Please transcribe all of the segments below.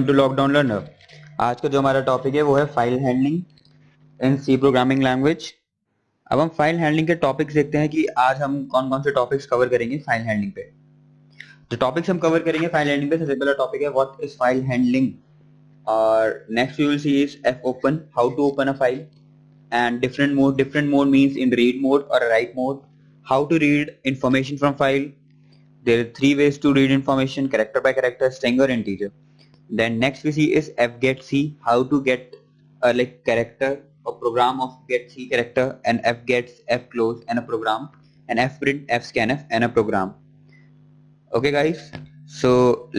To lockdown learner. आज का जो हमारा टॉपिक है वो है file handling in C programming language. अब हम फाइल हैंडलिंग के टॉपिक्स देखते हैं कि आज हम कौन कौन से टॉपिक्स कवर करेंगे फाइल हैंडलिंग पे। जो टॉपिक्स हम कवर करेंगे फाइल हैंडलिंग पे, सबसे पहला टॉपिक है व्हाट इज फाइल हैंडलिंग, और next you will see is f open, how to open a file, and different mode means in read mode or write mode, how to read information from file. There are three ways to read information: character by character, string or integer. Then next we see is fget c, how to get like character, a program of get c character, and fgets, fclose and a program, and fprint, fscanf and a program. Okay guys, so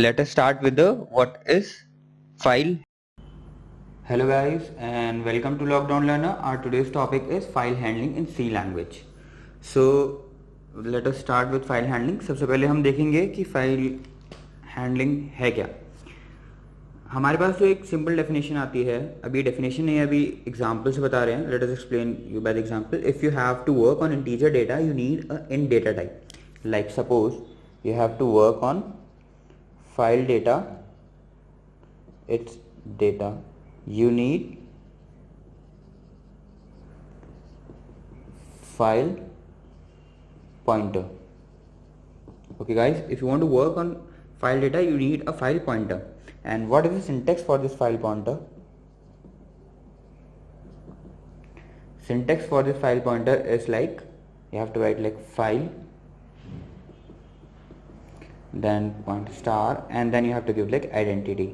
let us start with the what is file. Hello guys and welcome to Lockdown Learner. Our today's topic is file handling in C language. So let us start with file handling. सबसे पहले हम देखेंगे कि file handling है क्या। हमारे पास तो एक सिंपल डेफिनेशन आती है, अभी डेफिनेशन नहीं है, अभी एग्जांपल से बता रहे हैं। Let us explain you by the example. If you have to work on integer data you need a int data type. Like suppose you have to work on file data, its data, you need file pointer. Okay guys, if you want to work on file data you need a file pointer. And what is the syntax for this file pointer? Syntax for this file pointer is like, you have to write like file, then point star, and then you have to give like identity.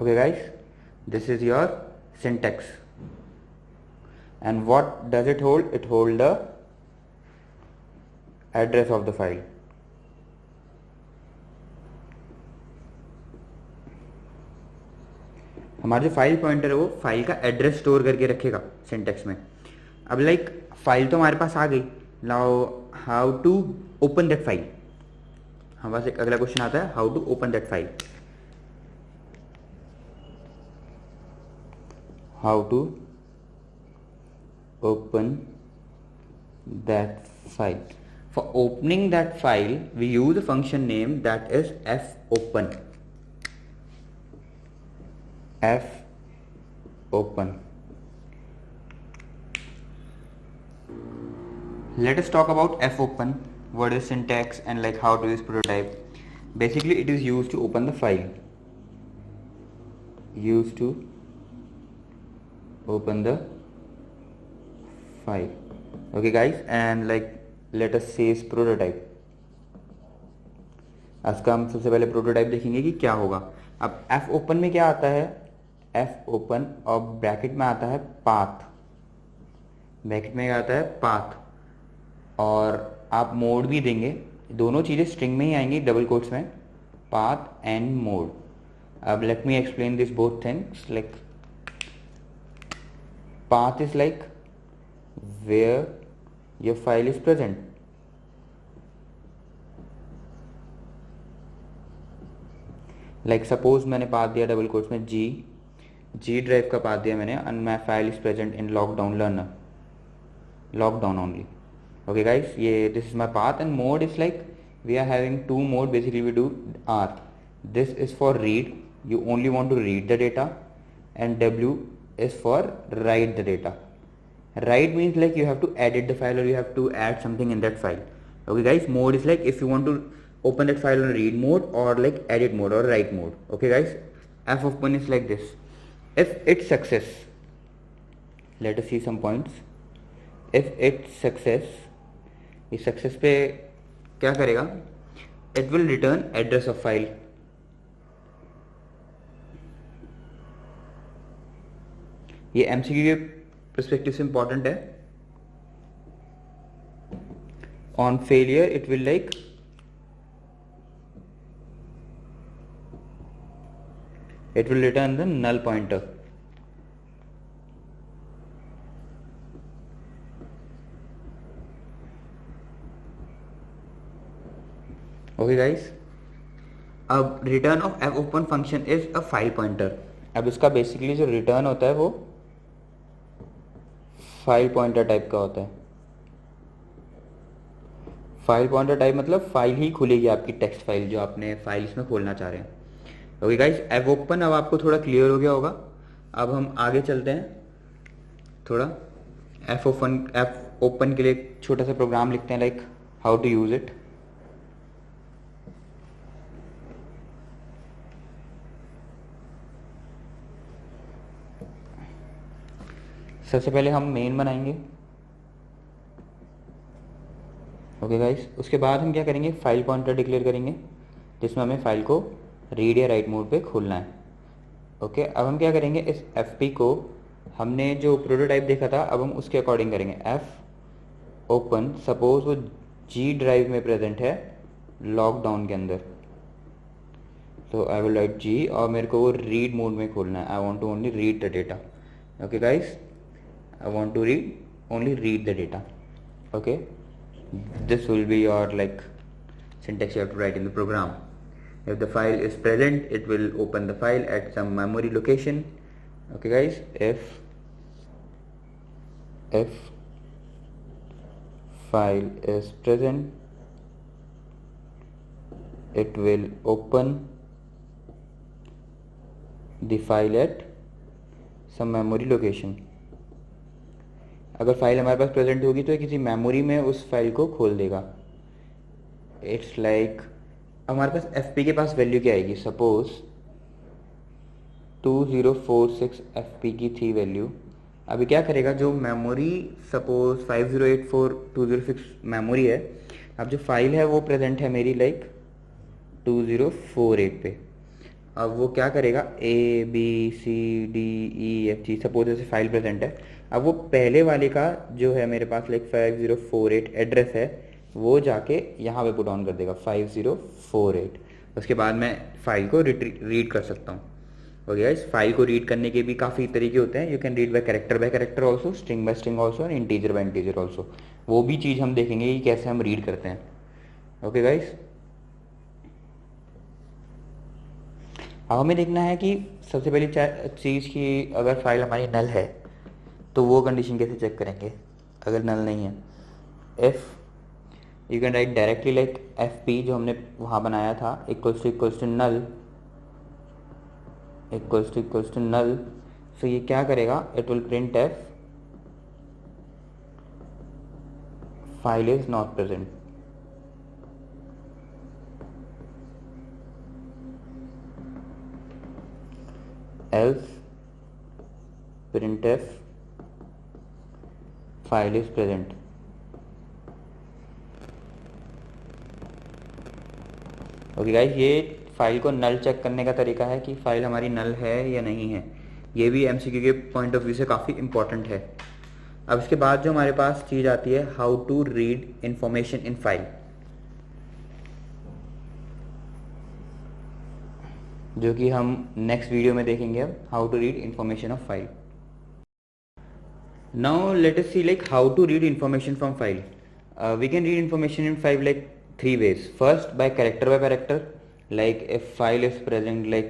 Okay guys, this is your syntax. And what does it hold? It holds the address of the file. हमारा जो file pointer है वो file का address store करके रखेगा syntax में। अब like file तो हमारे पास आ गई, now how to open that file. हमारे पास एक अगला क्वेश्चन आता है, how to open that file. How to open that file. For opening that file we use a function name that is fopen. Fopen. Let us talk about fopen. What is syntax and like how to use prototype. Basically it is used to open the file. Used to open the file. Okay guys, and like let us say is prototype. आज का हम सबसे पहले prototype देखेंगे कि क्या होगा। अब एफ ओपन में क्या आता है, एफ ओपन और ब्रैकेट में आता है पाथ, ब्रैकेट में आता है पाथ, और आप मोड भी देंगे, दोनों चीज़ें स्ट्रिंग में ही आएंगी डबल कोट्स में, पाथ एंड मोड। अब let me explain this both things. Like path is like where your file is present. Like suppose मैंने पाथ दिया डबल कोट्स में जी ड्राइव का पाथ दिया मैंने, and my file is present in lockdown learner, lockdown only. Okay guys, ये this is my path, and mode is like we are having two mode. Basically we do R. This is for read, you only want to read the data, and W is for write the data. Write means like you have to edit the file or you have to add something in that file. Okay guys, mode is like if you want to open that file on read mode or like edit mode or write mode. Okay guys, f open is like this. If it's success, let us see some points. If it's success, इस success पे क्या करेगा, it will return address of file. ये MCQ के perspective से important है। On failure it will like it will return the null pointer. Okay guys, अब return of fopen function is a file pointer. अब इसका basically जो return होता है वो फाइल पॉइंटर टाइप का होता है। फाइल पॉइंटर टाइप मतलब फाइल ही खुलेगी आपकी, टेक्स्ट फाइल जो आपने फाइल इसमें खोलना चाह रहे हैं। ओके गाइस, एफ ओपन अब आपको थोड़ा क्लियर हो गया होगा। अब हम आगे चलते हैं थोड़ा। एफ ओपन के लिए एक छोटा सा प्रोग्राम लिखते हैं, like how to use it. सबसे पहले हम मेन बनाएंगे। ओके गाइस, उसके बाद हम क्या करेंगे, फाइल पॉइंटर डिक्लेयर करेंगे जिसमें हमें फाइल को रीड या राइट मोड पे खोलना है। ओके, अब हम क्या करेंगे, इस एफ को हमने जो प्रोटोटाइप देखा था अब हम उसके अकॉर्डिंग करेंगे। एफ ओपन, सपोज वो जी ड्राइव में प्रेजेंट है लॉकडाउन के अंदर, तो आई विल राइट जी, और मेरे को वो रीड मोड में खोलना है। I want to only read the data. Okay guys, I want to only read the data. Okay, this will be your like syntax you have to write in the program. If the file is present, it will open the file at some memory location. Okay guys, if file is present, it will open the file at some memory location. अगर file हमारे पास present होगी तो किसी memory में उस file को खोल देगा। इट्स लाइक हमारे पास एफ के पास वैल्यू क्या आएगी, सपोज 2046 एफ की थी वैल्यू। अभी क्या करेगा, जो मेमोरी सपोज 5084/206 मेमोरी है, अब जो फाइल है वो प्रेजेंट है मेरी लाइक 2048 पे। अब वो क्या करेगा, ABCDEFG सपोज ऐसे फाइल प्रेजेंट है। अब वो पहले वाले का जो है मेरे पास लाइक 5048 एड्रेस है, वो जाके यहाँ पे पुट ऑन कर देगा 5048। उसके बाद मैं फाइल को रीड कर सकता हूँ। ओके गाइस, फाइल को रीड करने के भी काफ़ी तरीके होते हैं। You can read by character also, string by string also, and integer by integer also. वो भी चीज़ हम देखेंगे कि कैसे हम रीड करते हैं। ओके गाइस, अब हमें देखना है कि सबसे पहली चीज़ की अगर फाइल हमारी नल है तो वो कंडीशन कैसे चेक करेंगे अगर नल नहीं है। If you can write directly like F P जो हमने वहाँ बनाया था equals to null, equals to null. So ये क्या करेगा, it will print F file is not present. else printf file is present। Okay guys, ये फाइल को नल चेक करने का तरीका है कि फाइल हमारी नल है या नहीं है। ये भी एमसीक्यू के पॉइंट ऑफ व्यू से काफ़ी इंपॉर्टेंट है। अब इसके बाद जो हमारे पास चीज़ आती है, how to read information in file, जो कि हम नेक्स्ट वीडियो में देखेंगे। अब how to read information of file. Now let us see like how to read information from file. We can read information in file like 3 ways. First, by character, like if file is present like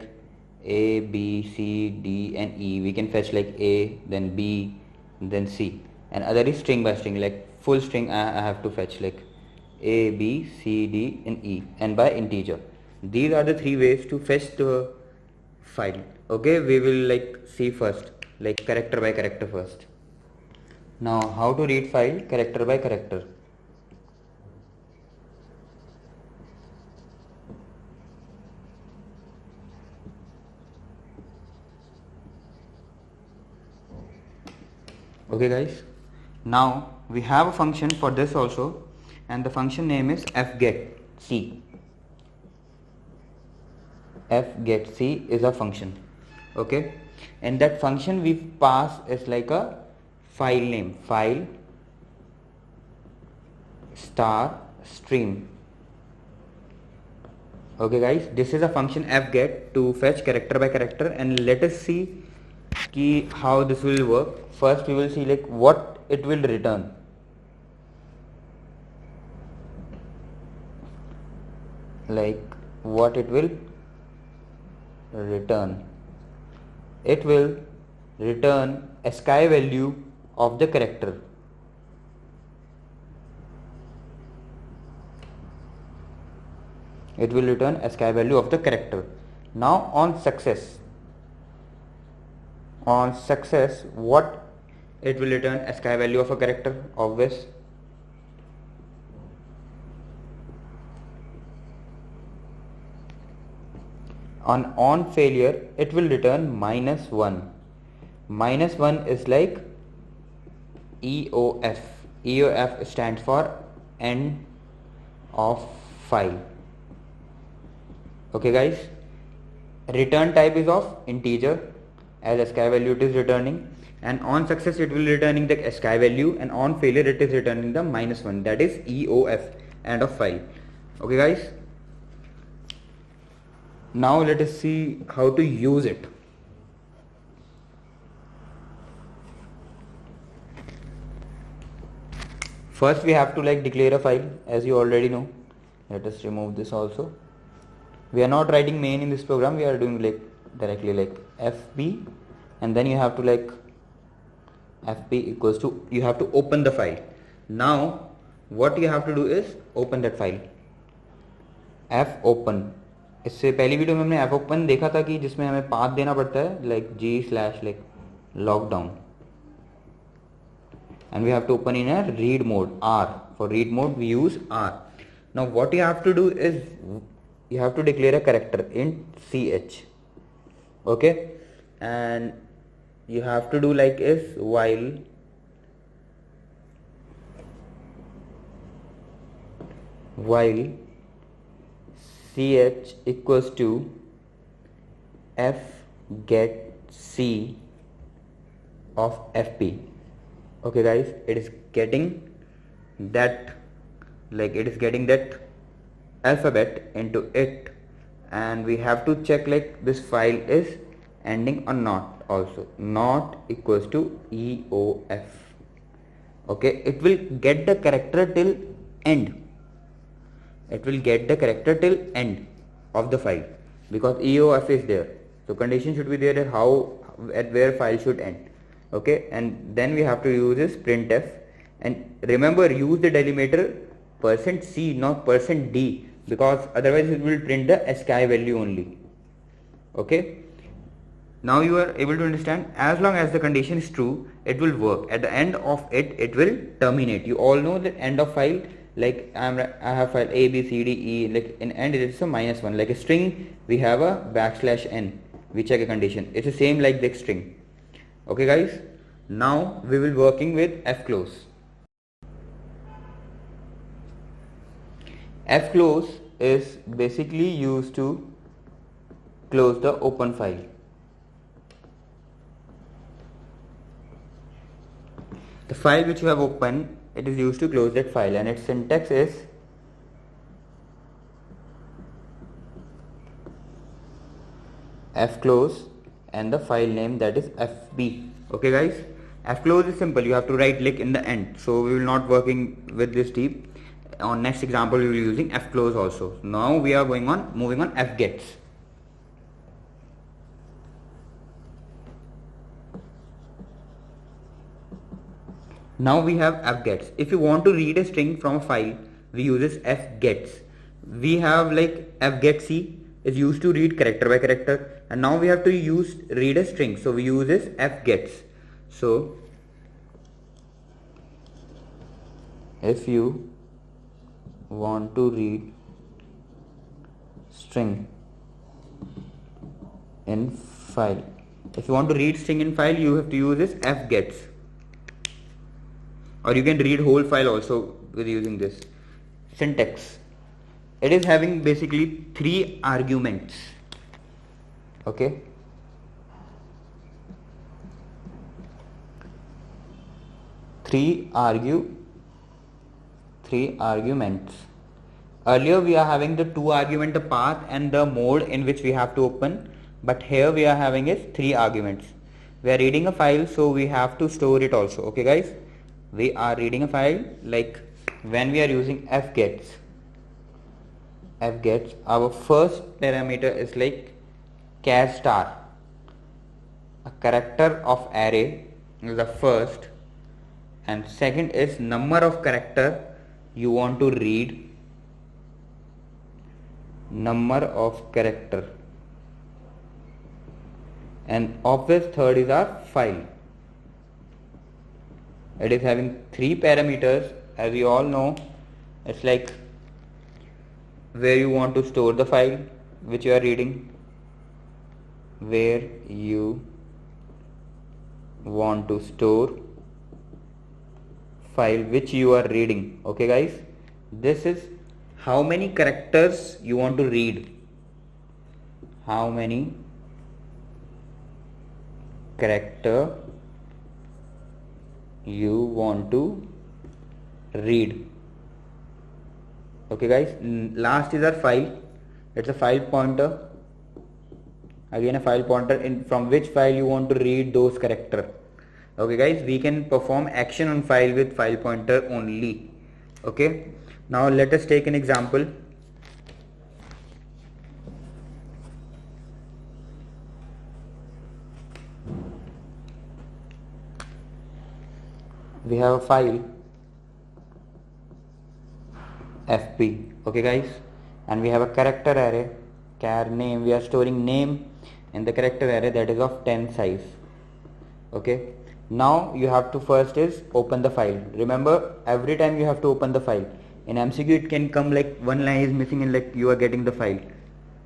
A, B, C, D and E, we can fetch like A, then B, then C. And other is string by string, like full string I have to fetch like A, B, C, D and E, and by integer. These are the 3 ways to fetch the file. Okay, we will like see first like character by character first. Now how to read file character by character. Okay guys, now we have a function for this also, and the function name is fgetC. fgetC is a function. Okay, and that function we pass is like a file name, file star stream. Okay guys, this is a function fget to fetch character by character, and let us see how this will work. First we will see like what it will return. Like what it will return. It will return ASCII value of the character. it will return ASCII value of the character. Now on success, what it will return ASCII value of a character, obvious. On failure, it will return -1. -1 is like EOF. EOF stands for end of file. Okay guys, return type is of integer, as ASCII value it is returning, and on success it will returning the ASCII value, and on failure it is returning the -1, that is EOF, end of file. Okay guys, now let us see how to use it. First we have to declare a file, as you already know. Let us remove this also. We are not writing main in this program, we are doing directly fb, and then you have to fb equals to, you have to open the file. Now what you have to do is open that file. fopen, इससे पहली video में हमने fopen देखा था कि जिसमें हमें path देना पड़ता है g/lockdown, and we have to open in a read mode, R. For read mode we use R. Now what you have to do is you have to declare a character int ch, okay, and you have to do is while ch equals to f get c of fp. Okay guys, it is getting that alphabet into it, and we have to check this file is ending or not. Also not equals to EOF. Okay, it will get the character till end. It will get the character till end of the file because EOF is there. So condition should be there that at where file should end. Okay, and then we have to use this printf, and remember, use the delimiter %c, not %d, because otherwise it will print the ASCII value only. Okay, now you are able to understand. As long as the condition is true, it will work. At the end of it, it will terminate. You all know that end of file, I have file a b c d e, in end it is a -1. Like a string, we have a \n, we check a condition. It's the same like the string. Okay guys, now we will working with fclose. Fclose is basically used to close the open file. The file which you have opened, it is used to close that file, and its syntax is fclose and the file name, that is fb. Okay guys, fclose is simple. You have to write in the end, so we will not working with this deep. On next example we will be using fclose also. Now we are moving on fgets. Now we have fgets. If you want to read a string from a file, we use this fgets. We have fgetc is used to read character by character, and now we have to read a string, so we use this fgets. So if you want to read string in file, you have to use this fgets, or you can read whole file also with using this. Syntax, it is having basically 3 arguments. Okay, 3 arguments. Earlier we are having the 2 argument, the path and the mode in which we have to open, but here we are having is 3 arguments. We are reading a file, so we have to store it also. Okay guys, we are reading a file. When we are using fgets, our first parameter is char star, a character of array is the first, and second is number of character you want to read, number of character, and obvious third is our file. It is having 3 parameters, as you all know. It's like where you want to store the file which you are reading, where you want to store file which you are reading. Okay guys, this is how many characters you want to read, how many character you want to read. Okay guys, last is our file. It's a file pointer, again a file pointer in from which file you want to read those character. Okay guys, we can perform action on file with file pointer only. Okay, now let us take an example. We have a file fp. Okay guys, and we have a character array char name. We are storing name in the character array that is of 10 size. Okay, now you have to first is open the file. Remember, every time you have to open the file. In MCQ it can come like one line is missing and like you are getting the file.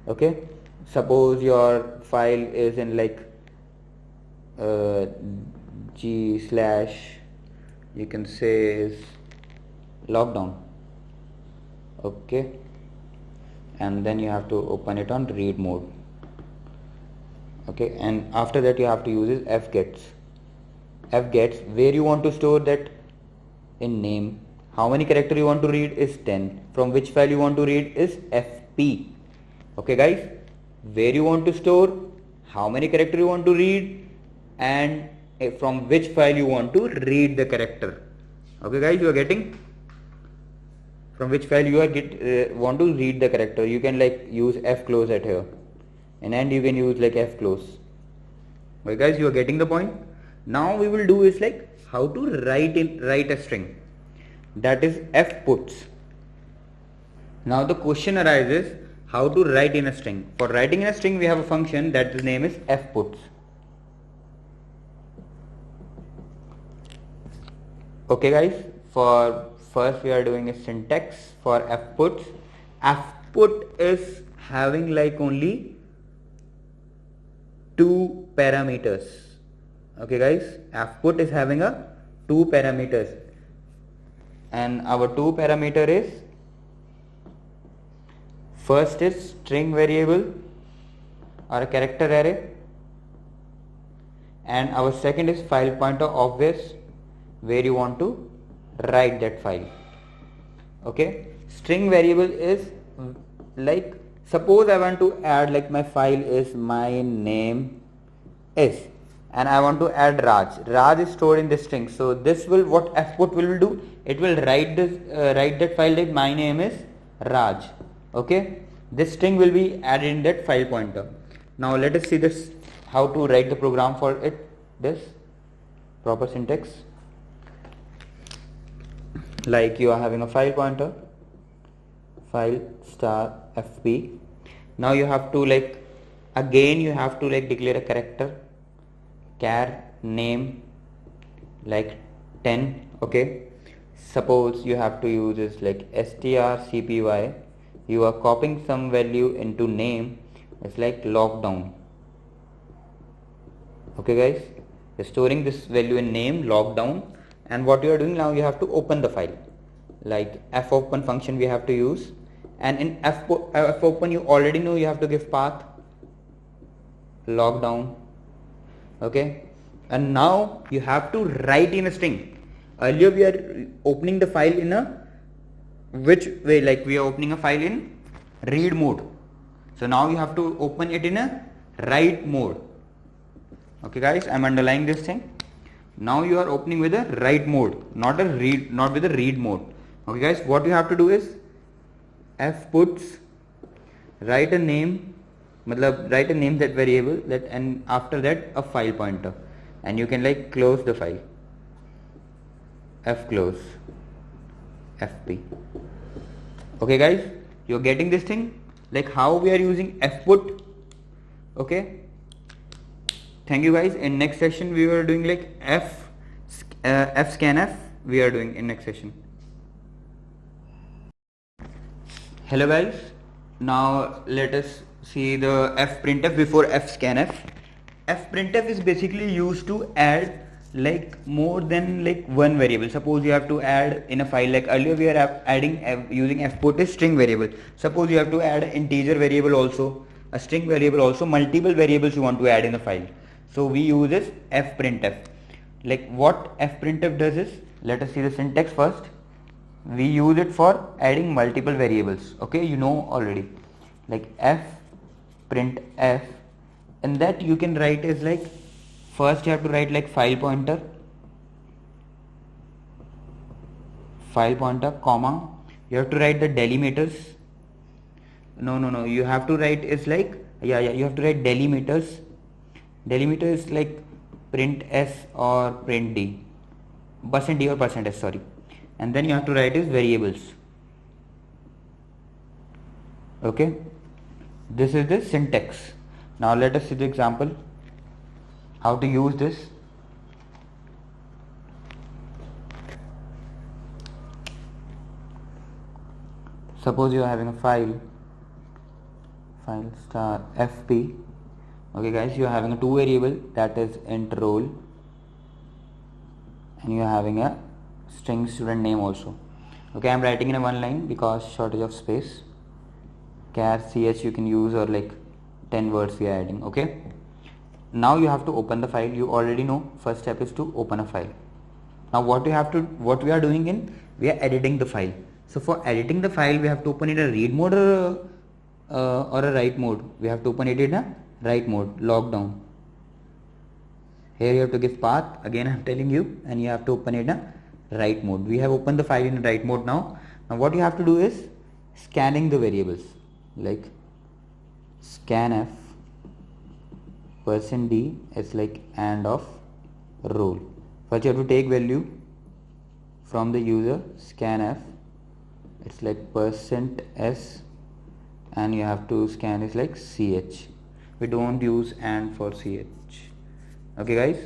Okay, suppose your file is in like g slash, you can say is lockdown. Okay, and then you have to open it on read mode. Okay, and after that you have to use is fgets where you want to store that in name. How many character you want to read is 10. From which file you want to read is fp. Okay guys, where you want to store, how many character you want to read, and from which file you want to read the character. Okay guys, you are getting from which file you are want to read the character. You can like use fclose at here, and you can use like fclose. Okay guys, you are getting the point. Now we will do is like how to write a string, that is fputs. Now the question arises how to write in a string. For writing in a string we have a function that the name is fputs. Okay guys, for first we are doing a syntax for fputs. Fput is having like only 2 parameters. Okay guys, fput is having a 2 parameters, and our 2 parameter is, first is string variable or a character array, and our second is file pointer obvious where you want to write that file. Okay, string variable is like, suppose I want to add like my file is my name is, and I want to add Raj. Raj is stored in this string. So this will, what fput will do, it will write this write that file like my name is Raj. Okay, this string will be added in that file pointer. Now let us see this, how to write the program for it, this proper syntax. Like you are having a file pointer, file star fp. Now you have to like, again you have to like declare a character char name like 10. Okay, suppose you have to use this like strcpy, you are copying some value into name, it's like lockdown. Okay guys, you're storing this value in name lockdown, and what you are doing now, you have to open the file, like fopen function we have to use, and in fopen you already know you have to give path lockdown. Okay, and now you have to write in a string. Earlier we are opening the file in a which way, like we are opening a file in read mode. So now you have to open it in a write mode. Okay guys, I'm underlining this thing. Now you are opening with a write mode, not with a read mode. Okay guys, what you have to do is fputs write a name, write a name that variable that, and after that a file pointer, and you can like close the file, fclose fp. Okay guys, you're getting this thing. like how we are using fput. Okay, thank you guys. In next session we were doing like fscanf we are doing in next session. Hello guys, now let us see the fprintf before fscanf. Fprintf is basically used to add like more than like one variable. Suppose you have to add in a file, like earlier we are adding using fput is string variable. Suppose you have to add integer variable also, a string variable also, multiple variables you want to add in the file. So we use this fprintf. Like what fprintf does is, let us see the syntax first. We use it for adding multiple variables. Okay, you know already, like fprintf, and that you can write is like, first you have to write like file pointer, comma, you have to write the delimiters. No, you have to write is like, you have to write delimiters. Delimiter is like print s or print d, %d or %s, sorry. And then you have to write is variables. Okay, this is the syntax. Now let us see the example how to use this. Suppose you are having a file star fp. Okay guys, you are having a two variable, that is int roll, and you are having a string student name also. Okay, I am writing in a one line because shortage of space. Char ch you can use, or like 10 words we are adding. Okay, now you have to open the file. You already know first step is to open a file. Now what we are doing in, we are editing the file. So for editing the file we have to open it in a read mode or a write mode. We have to open it in a write mode, lockdown. Here you have to give path, again I am telling you, and you have to open it in a write mode. We have opened the file in write mode now. Now what you have to do is scanning the variables, like scanf %d is like and of roll. First you have to take value from the user, scanf, it's like %s, and you have to scan is like ch. We don't use and for ch. Okay guys,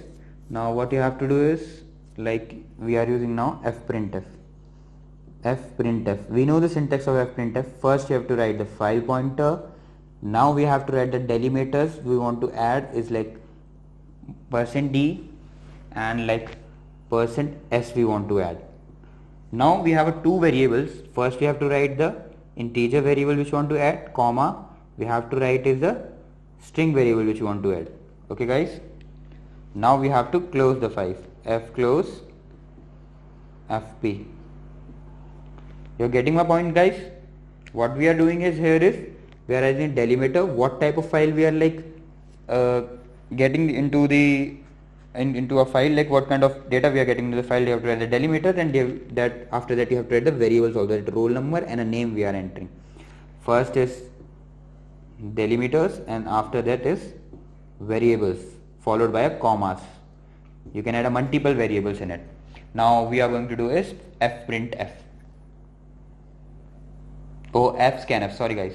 now what you have to do is, like we are using now fprintf. We know the syntax of fprintf. First you have to write the file pointer. Now we have to write the delimiters we want to add is like %d and like %s we want to add. Now we have two variables. First we have to write the integer variable which we want to add, comma, we have to write is the string variable which we want to add. Okay guys, now we have to close the file, fclose fp. You're getting my point guys? What we are doing is, here is we are adding delimiter, what type of file we are like getting into the into a file, like what kind of data we are getting into the file. You have to write the delimiter, and that after that you have to write the variables also, the roll number and a name we are entering. First is delimiters, and after that is variables followed by a commas. You can add a multiple variables in it. Now we are going to do is fprintf. Fscanf, sorry guys.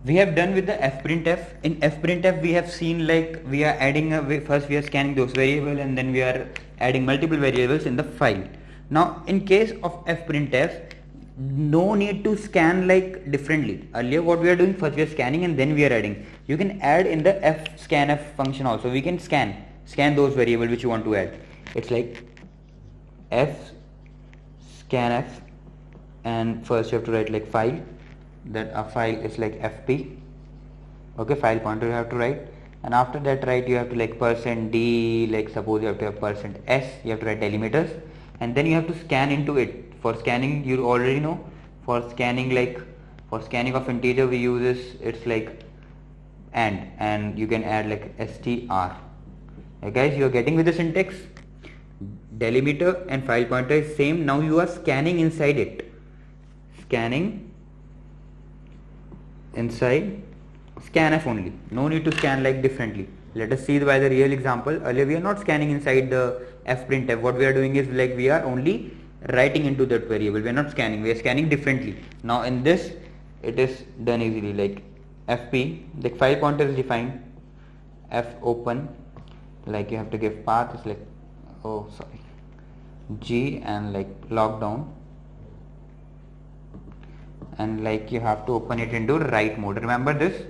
We have done with the fprintf. In fprintf we have seen like we are adding first we are scanning those variables, and then we are adding multiple variables in the file. Now in case of fprintf, no need to scan like differently. Earlier what we are doing, first we are scanning and then we are adding. You can add in the fscanf function also. We can scan those variables which you want to add. It's like fscanf, and first you have to write like file, that a file is like fp. Okay, file pointer you have to write, and after that write you have to like %d, like suppose you have to have %s, you have to write delimiters, and then you have to scan into it. For scanning, you already know, for scanning of integer we use this, it's like and you can add like str. Okay guys, you are getting with the syntax. Delimiter and file pointer is same. Now you are scanning inside it, scanning inside scanf only. No need to scan like differently. Let us see by the real example. Earlier we are not scanning inside the fprintf. What we are doing is like we are only writing into that variable. We are not scanning, we are scanning differently. Now in this it is done easily. Like fp, the file pointer is defined, f open, like you have to give path, it's like, oh sorry, g, and like lockdown, and like you have to open it into write mode. Remember this,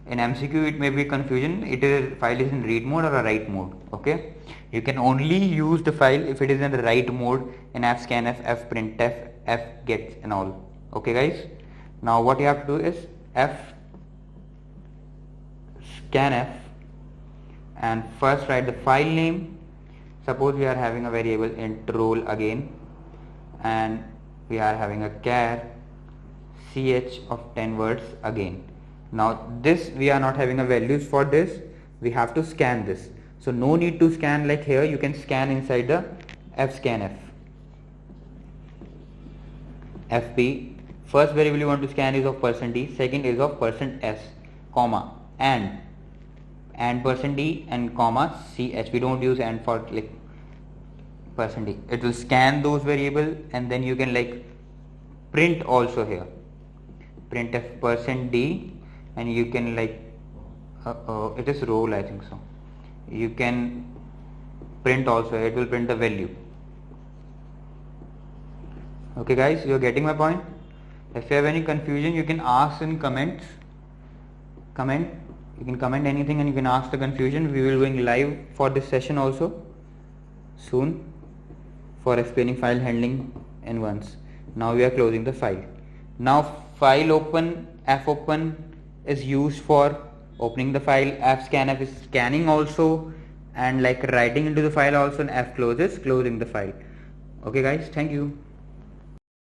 in MCQ it may be confusion, it is file is in read mode or a write mode. Okay, you can only use the file if it is in the write mode in fscanf, fprintf, fget and all. Okay guys, now what you have to do is fscanf, and first write the file name. Suppose we are having a variable int role again, and we are having a char ch of 10 words again. Now this we are not having a values for this, we have to scan this. So no need to scan like here, you can scan inside the fscanf. fp, first variable you want to scan is of %d, second is of %s, comma, and %d and comma ch. We don't use and for like %d. It will scan those variable, and then you can like print also here, printf %d, and you can like it is role, I think so, you can print also, it will print the value. Okay guys, you are getting my point? If you have any confusion, you can ask in comments. You can comment anything and you can ask the confusion. We will going live for this session also soon for explaining file handling in once. Now we are closing the file. Now file open, f open is used for opening the file, fscanf is scanning also, and like writing into the file also, and f close is closing the file. Okay guys, thank you.